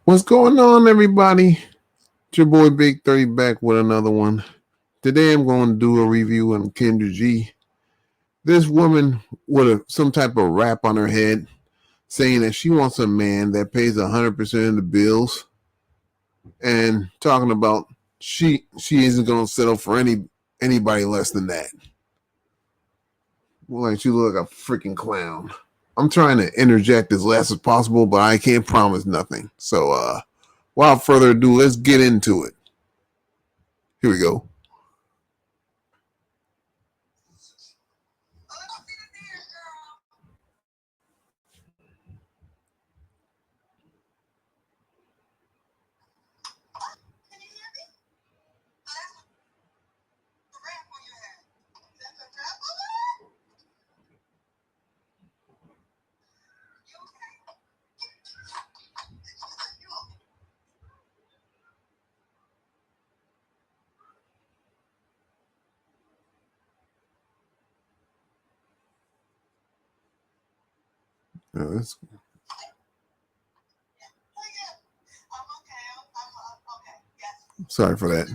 What's going on, everybody? It's your boy Big 30 back with another one. Today I'm going to do a review on Kendra G. This woman with some type of rap on her head saying that she wants a man that pays 100% of the bills and talking about she isn't going to settle for anybody less than that. Like she look like a freaking clown. I'm trying to interject as less as possible, but I can't promise nothing. So, without further ado, let's get into it. Here we go. Let's Sorry for that.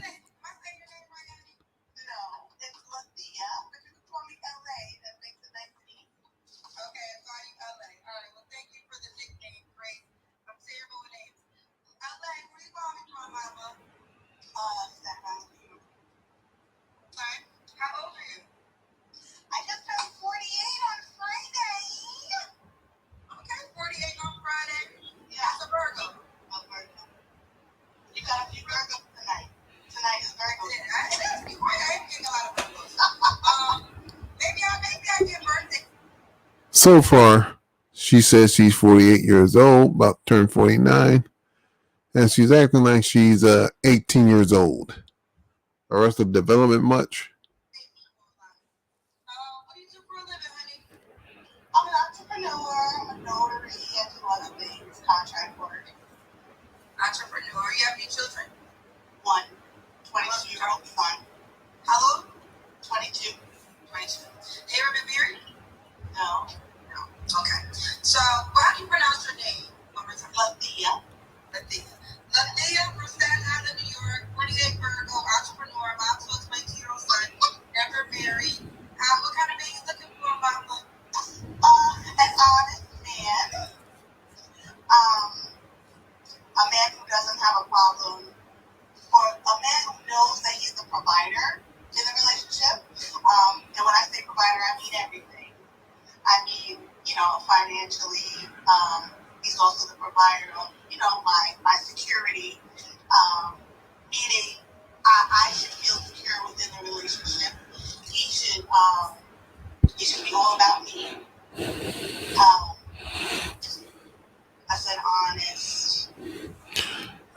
So far, she says she's 48 years old, about to turn 49, and she's acting like she's 18 years old. Arrested Development much?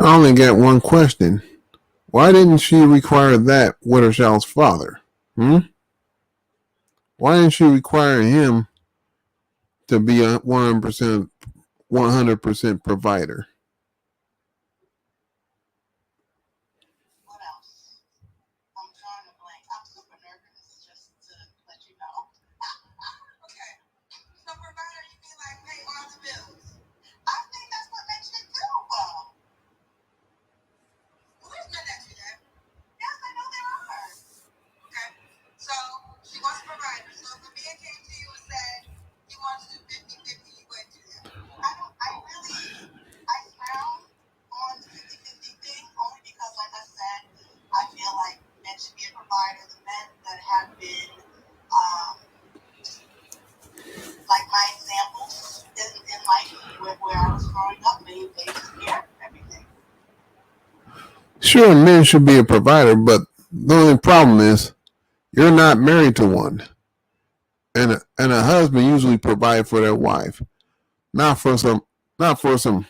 I only got one question. Why didn't she require that with her child's father? Why didn't she require him to be a 100% provider? Sure, men should be a provider, but the only problem is you're not married to one, and a husband usually provide for their wife, not for some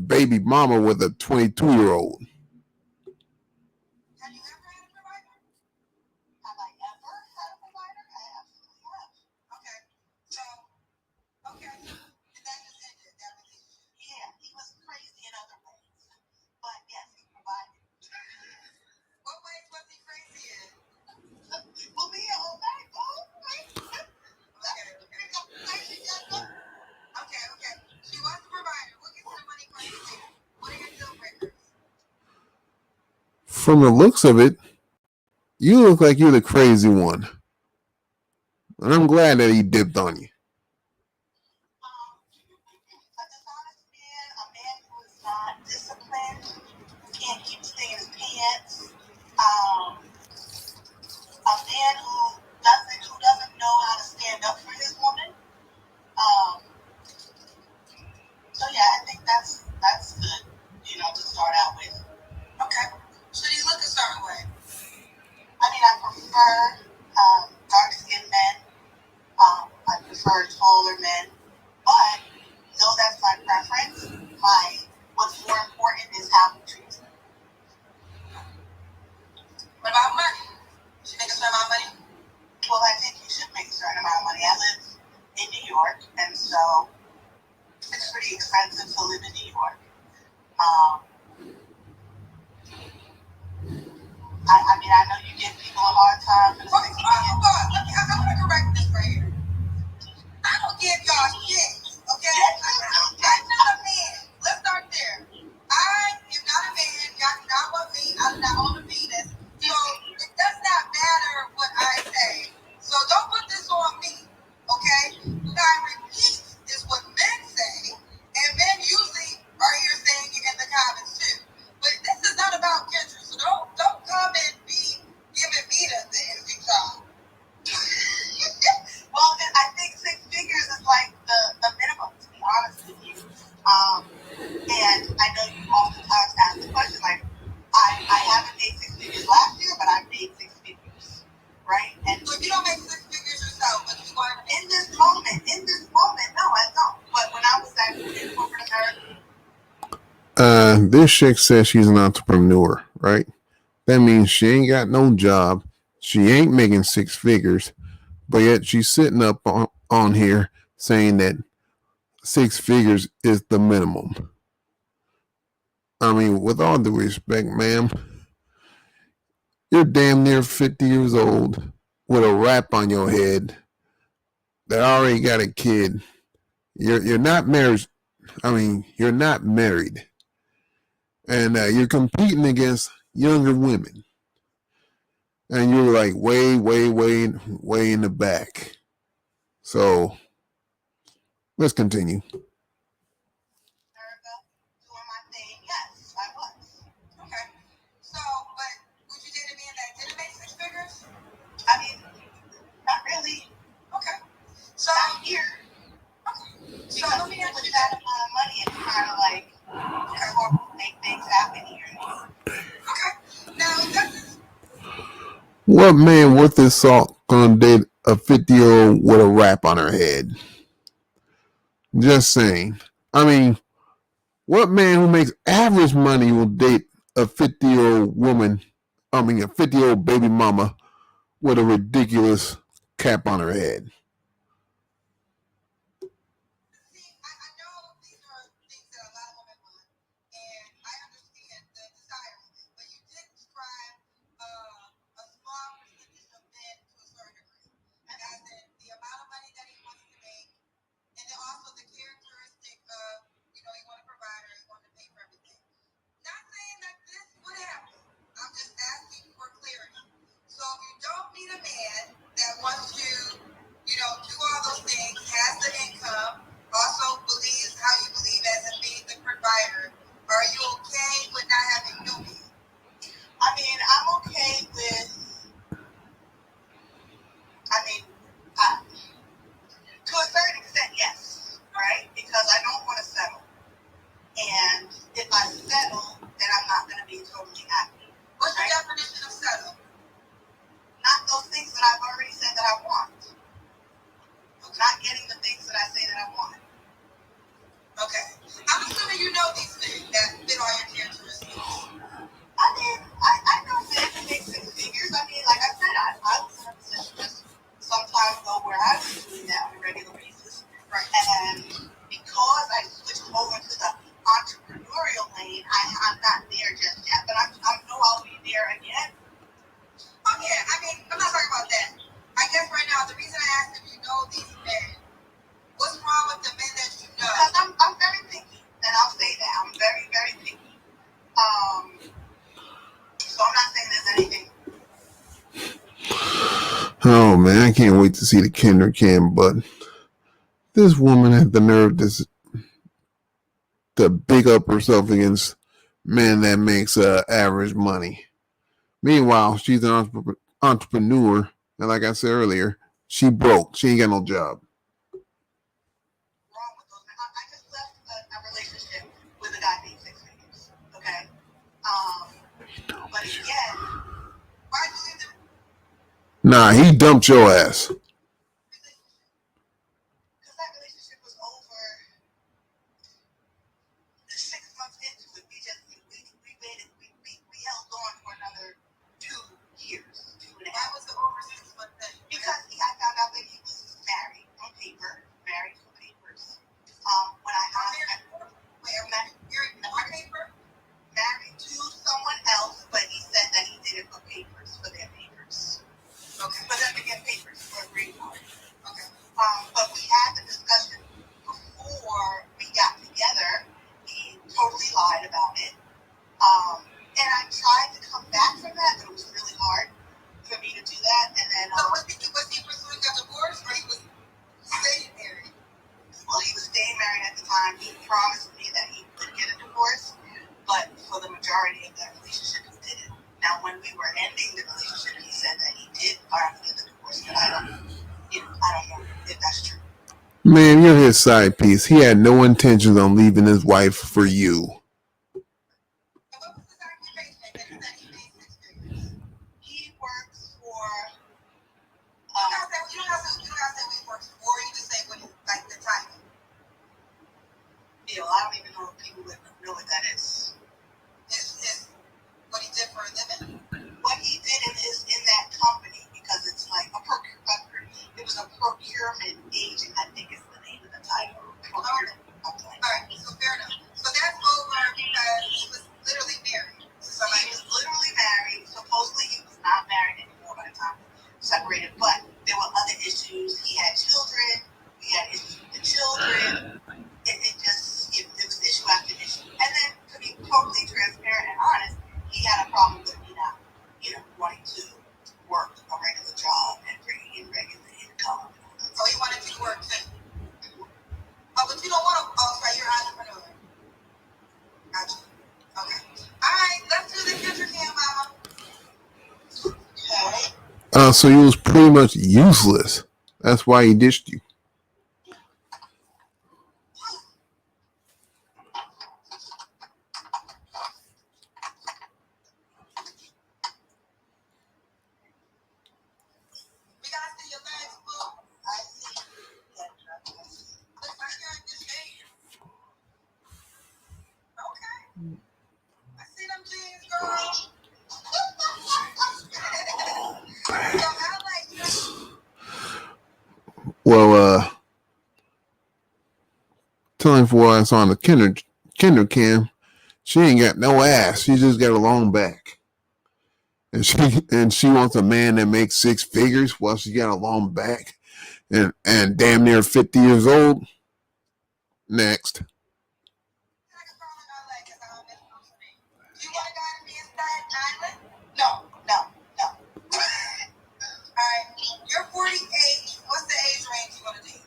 baby mama with a 22-year-old. from the looks of it, you look like you're the crazy one. And I'm glad that he dipped on you. A dishonest man, a man who is not disciplined, who can't keep a thing in his pants, a man who doesn't know how to stand up for his woman. So yeah, I think that's good, to start out with. Okay. Should he look a certain way? I mean, I prefer dark-skinned men. I prefer taller men, but though that's my preference, what's more important is how he treats me. What about money? Should you make a certain amount of money? Well, I think you should make a certain amount of money. I live in New York, and so it's pretty expensive to live in New York. I mean, I know you give people a hard time for the 60 million. Hold on. I'm going to correct this right here. I don't give y'all shit, okay? I'm not a man. Let's start there. I am not a man. Y'all do not want me. I do not own a penis. So it does not matter what I say. So don't put this on me, okay? What I repeat is what men say, and men usually are here saying it in the comments too. But this is not about Kendra, so don't come and be giving me the energy job. Well, I think 6 figures is like the minimum, to be honest with you. And I know you oftentimes ask the question, like, I haven't made 6 figures last year, but I've made 6 figures, right? And so if you don't make 6 figures yourself, but you want in this moment, no, I don't. But when I was in corporate America, this chick says she's an entrepreneur, right? That means she ain't got no job. She ain't making 6 figures, but yet she's sitting up on here saying that 6 figures is the minimum. I mean, with all due respect, ma'am, you're damn near 50 years old with a rap on your head that already got a kid. You're not married. I mean, you're not married, and you're competing against younger women, and you're like way in the back. So let's continue. doing my thing, yes, I was. Okay. So, but would you date a man that didn't make 6 figures? I mean, not really. Okay. So not here. Okay. So let me ask you that amount of money, it's kind of like make things happen here. Okay. Now that's. What man worth his salt gonna date a 50-year-old with a rap on her head? Just saying. I mean, what man who makes average money will date a 50-year-old woman? I mean, a 50-year-old baby mama with a ridiculous cap on her head. I know these are things that a lot of women want, and I understand the desire of it, but you did describe a small percentage of men to a certain degree, as in the amount of money that he wants to make, and then also the characteristic of, you want to provide or you want to pay for everything. Not saying that this would happen. I'm just asking for clarity. So if you don't meet a man that wants to, Oh man, I can't wait to see the Kendra Cam, but this woman had the nerve to big up herself against men that makes average money. Meanwhile, she's an entrepreneur, and like I said earlier, she broke. She ain't got no job. Wrong with those men. I just left a relationship with a guy made 6 figures. Okay. But again, why do you leave the Nah, he dumped your ass. relationship? Because that relationship was over 6 months into it. We made it. We held on for another 2 years, 2.5. Why was it over 6 months then? Because I found out that he was married on paper, married for papers. When I asked him, you're on paper, married to someone else, but he said that he did it for papers, for their papers. Okay, for them to get papers for a green card. Okay. But we had the discussion before we got together. He totally lied about it. And I tried to come back from that, but it was really hard for me to do that. And then, so was he pursuing a divorce, or he was staying married? Well, he was staying married at the time. He promised me that he would get a divorce, but for the majority of that relationship, he didn't. Now, when we were ending the relationship, he said that he did finally get the divorce, but I don't know if that's true. Man, you're his side piece. He had no intentions on leaving his wife for you. And what was his occupation that he said he made 6 figures? He works for. You don't have to say what he works for. You just say what like the title. Bill, I don't even know if people would know what that is. Is what he did for a living? What he did in that company, because it's like it was a procurement agent, I think is the name of the title. Procurement. All right, so fair enough. So that's over because he was literally married. So he was literally married. Supposedly he was not married anymore by the time we separated, but there were other issues. He had children. We had issues with the children. It was issue after issue. And then to be totally transparent and honest, he had a problem with me not, wanting to work a regular job and bringing in regular income. So he wanted you to work too. Oh, but you don't want to. Oh, sorry, you're an entrepreneur. Gotcha. Okay. All right, let's do the Kendra Cam, Mama. Okay. So he was pretty much useless. That's why he ditched you. We gotta see your legs, boo. I see. Looks like you're in good shape. Okay. I see them jeans, girl. So how like you? Well, telling for what I saw on the Kendra Cam, she ain't got no ass. She just got a long back. And she wants a man that makes 6 figures while she got a long back and damn near 50 years old. Next. Do you want a guy to be in Staten Island? No. Alright, you're 48. What's the age range you want to date?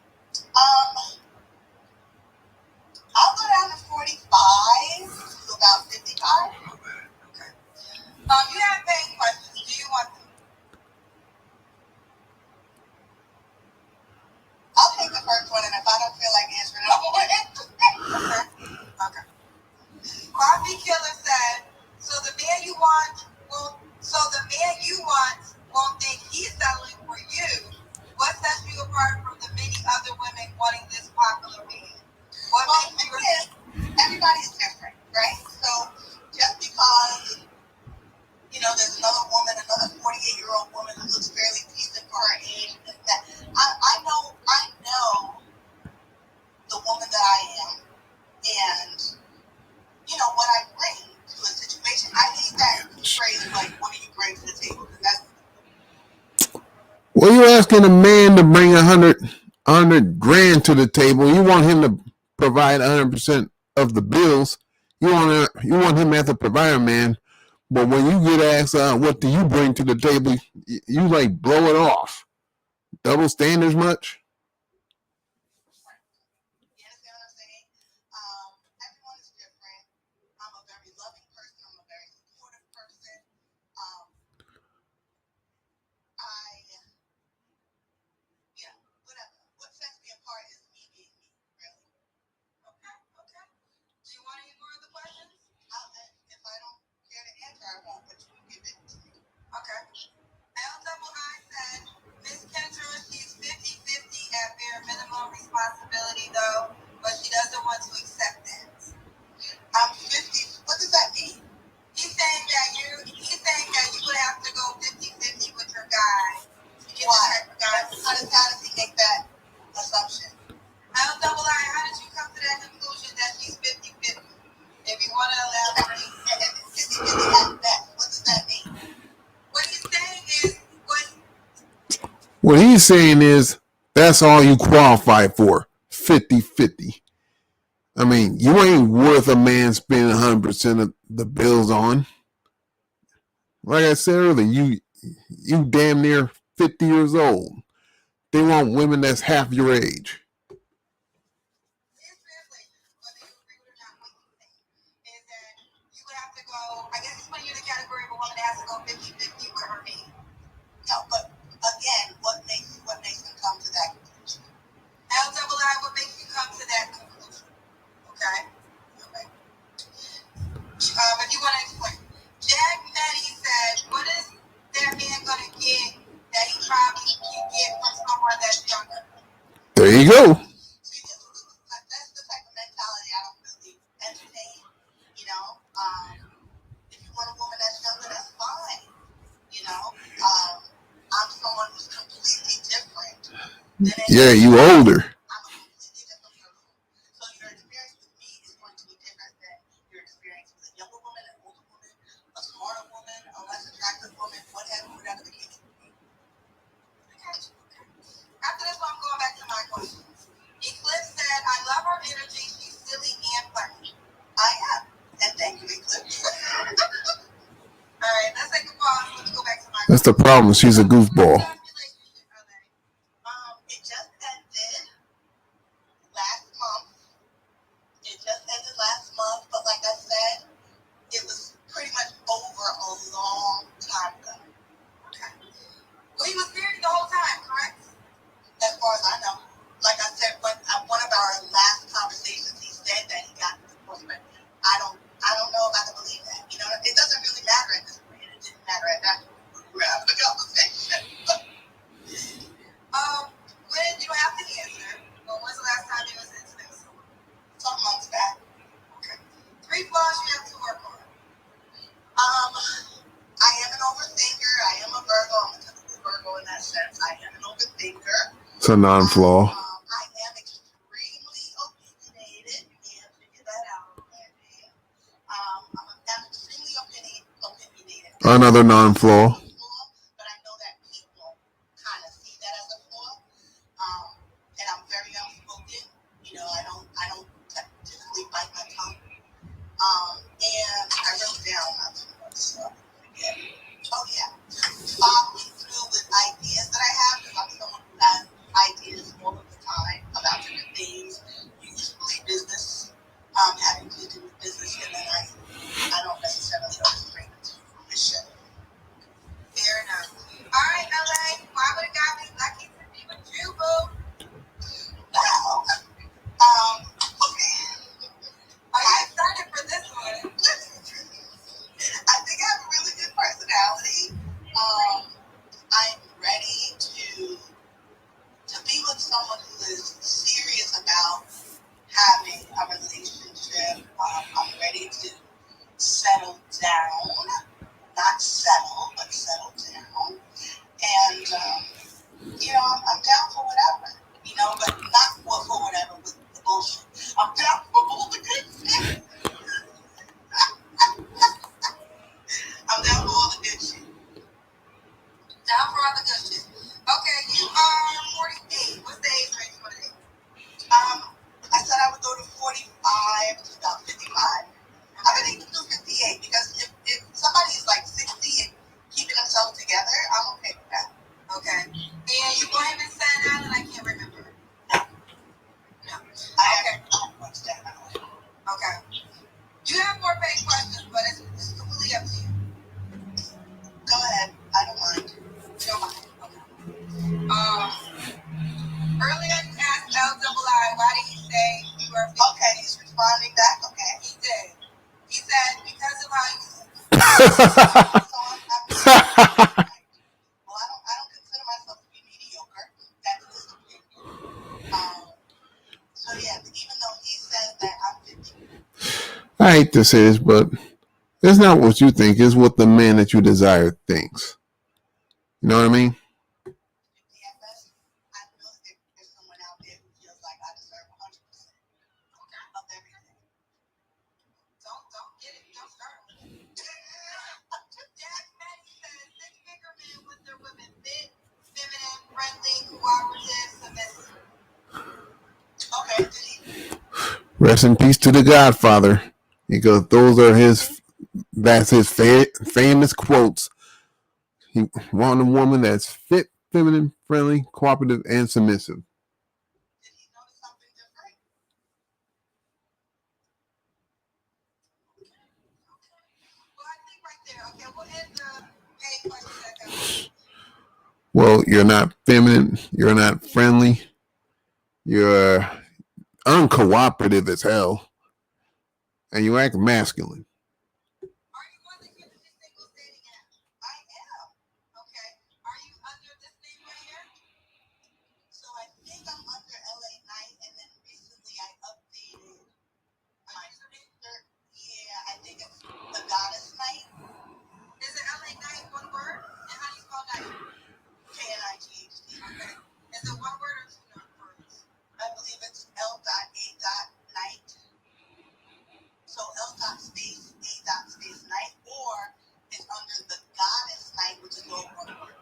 I'll go down to 45 to about 55. Okay. You have paying questions. Do you want them? I'll take the first one, and if I don't feel like answering it, I won't answer it. Okay. Coffee Killer said, so the man you want won't think he's settling for you. What sets you apart from the many other women wanting this popular man? What makes you everybody's different, right? So just because there's another woman, another 48-year-old woman who looks fairly decent for her age, that I know the woman that I am, and what I bring to a situation. I hate that phrase like, "What do you bring to the table?" Because that's Well, you're asking a man to bring 100 grand to the table. You want him to provide 100% of the bills. You want him as a provider, man. But when you get asked, what do you bring to the table? You like blow it off. double standards much? You understand what I'm saying? Everyone is different. I'm a very loving person. I'm a very supportive person. Whatever. What sets me apart is me being me, really. Okay. Do you want any more of the questions? If I don't care to answer, I won't, but you can give it to me. Okay. LII said, Miss Kendra, she's 50-50 at bare minimum responsibility, though, but she doesn't want to accept that. I'm 50. What does that mean? He's saying that you would have to go 50-50 with your guy. Why? How does he make that assumption? LII, how did you come to that conclusion that she's 50-50? If you want to elaborate, and then 50-50 at best, what does that mean? What he's saying is, what he's saying is that's all you qualify for, 50-50. I mean, you ain't worth a man spending 100% of the bills on. Like I said earlier, you damn near 50 years old. They want women that's half your age. I guess he's putting you in the category of a woman that has to go 50-50 with her man. No, but again, what makes them come to that conclusion? LII, what makes you come to that conclusion? Okay. If you want to explain. Jack Maddie said, what is that man going to get that he probably can get from someone that's younger? There you go. See, that's the type of mentality I don't really entertain. If you want a woman that's younger, that's fine. I'm someone who's completely different. Yeah, you older. I'm a completely different person. So your experience with me is going to be different than your experience with a younger woman, an older woman, a smarter woman, a less attractive woman, whatever the case may be. After this one, I'm going back to my questions. Eclipse said, I love her energy. She's silly and funny. I am. And thank you, Eclipse. All right, let's take a pause. Let's go back to my That's the problem. She's a goofball. It just ended last month. But like I said, it was pretty much over a long time ago. Okay. Well, he was married the whole time, correct? As far as I know. Like I said, when one of our last conversations, he said that he got divorced, but I don't know if I can believe that. It doesn't really matter at this point. It didn't matter at that point. We were having a conversation. When you don't have to answer, but when's the last time you was into this? Some months back. Okay. 3 flaws you have to work on. I am an overthinker. I am a Virgo. I'm a typical Virgo in that sense. I am an overthinker. It's a non-flaw. I am extremely opinionated. You may have figured that out already. I'm extremely opinionated. Another non-flaw. But I know that people kind of see that as a flaw. And I'm very outspoken. I don't typically bite my tongue. And I wrote down my stuff. Oh yeah. Talk me through with ideas that I have, because I'm someone who has ideas all of the time about different things, usually business, having to do with business, and then I don't necessarily always bring it to fruition. Fair enough. All right, LA, why would it got me lucky to be with you, boo? Wow. Okay. Are you excited for this one? I think I have a really good personality. I'm ready to be with someone who is serious about having a relationship don't consider myself to be mediocre. That's his opinion. So yeah, even though he says that I'm 50. I hate to say this, but it's not what you think. It's what the man that you desire thinks. You know what I mean? I know that there's someone out there who feels like I deserve 100% of everything. Don't get it. Don't start with it. Jack Maddie says 6-figure men with their women fit, feminine, friendly, cooperative, submissive. Okay, did he? Rest in peace to the Godfather, because that's his famous quotes. He wanted a woman that's fit, feminine, friendly, cooperative, and submissive. Did he notice something different? Well, I think right there. Okay, we'll end the pay question. Well, you're not feminine, you're not friendly, you're uncooperative as hell, and you act masculine. Are you on the Kennedy Singles dating app? I am. Okay. Are you under this name right here? So I think I'm under LA Knight, and then recently I updated my picture. Yeah, I think it's the Goddess Knight. Is it LA Knight one word? And how do you spell Knight? K-N-I-G-H-T. Okay. Is it one word or two words? I believe it's L.A.Knight. So L.space A.space Knight, or it's under the Goddess Knight, which is all one word.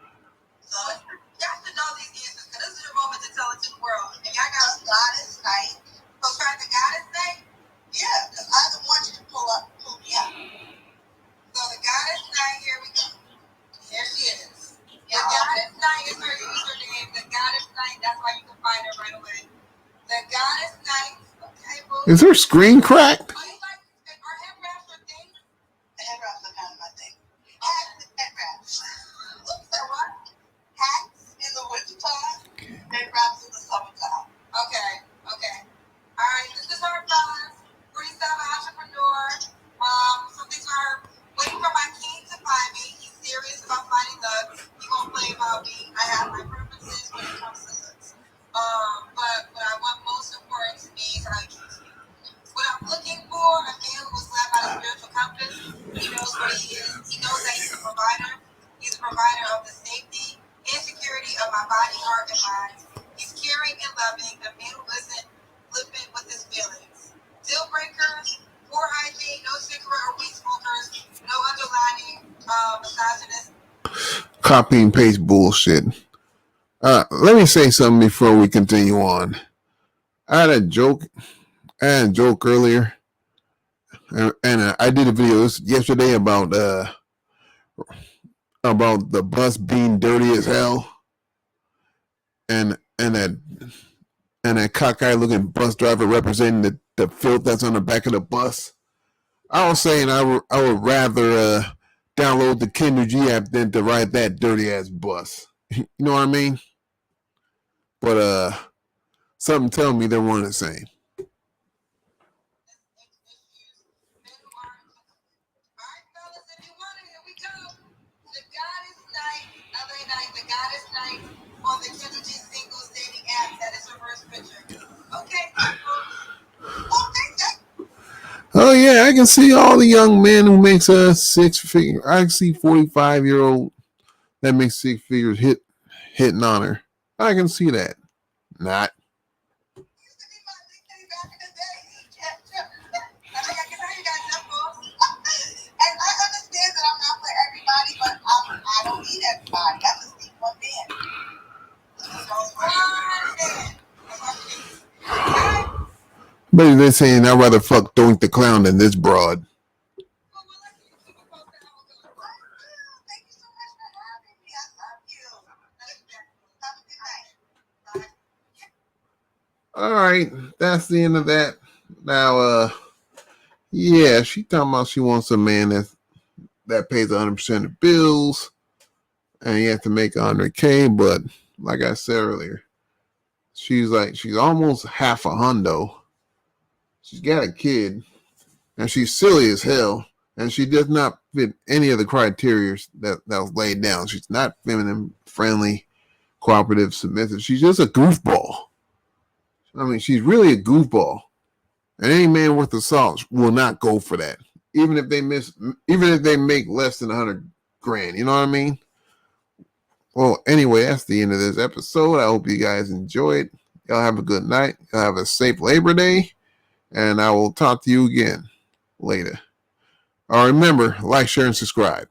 So y'all should know these answers, because this is your moment to tell it to the world. And y'all got a Goddess Knight. So try the Goddess Knight? Yeah, because I want you to pull me up. So the Goddess Knight, here we go. There she is. The Goddess Knight is her username. The Goddess Knight, that's why you can find her right away. The Goddess Knight. Okay, well, is her screen cracked? Are head wraps your thing? The head wraps are kind of my thing. Head wraps. So what? Hats in the wintertime, head wraps in the summertime. Okay. All right, this is her fellas. 47 entrepreneur. Something to her. Waiting for my king to find me. He's serious about finding love. He won't play about me. I have my preferences when it comes to looks. But what I want most important to me is how he treats me. What I'm looking for, a man who was led by the spiritual compass. He knows what he is. He knows that he's a provider. He's a provider of the safety and security of my body, heart, and mind. He's caring and loving. A man who isn't flippant with his feelings. Deal breakers, poor hygiene, no cigarette or weed smokers, no underlining misogynist. Copy and paste bullshit. Let me say something before we continue on. I had a joke earlier, and I did a video yesterday about the bus being dirty as hell, and that cockeyed looking bus driver representing the filth that's on the back of the bus. I was saying I would rather download the Kendra G app than to ride that dirty ass bus. You know what I mean? But something tell me they're one and the same. The Goddess Knight on the Kendra G Singles dating app. That is her first picture. Okay. Oh yeah, I can see all the young men who makes a 6-figure. I can see 45-year-old that makes 6 figures hitting on her. I can see that. Not. And I understand that I'm not for everybody, but I don't need everybody. I just need one man. But they're saying I'd rather fuck Doink the Clown than this broad. Thank you so much for having me. I love you. Have a good night. Bye. All right, that's the end of that. Now, yeah, she talking about she wants a man that pays 100% of bills, and he has to make 100K. But like I said earlier, she's almost half a hundo. She's got a kid, and she's silly as hell, And she does not fit any of the criteria that was laid down. She's not feminine, friendly, cooperative, submissive. She's just a goofball. I mean, she's really a goofball. And any man worth the salt will not go for that. Even if they make less than 100 grand. You know what I mean? Well, anyway, that's the end of this episode. I hope you guys enjoyed. Y'all have a good night. Y'all have a safe Labor Day. And I will talk to you again later. Remember, like, share, and subscribe.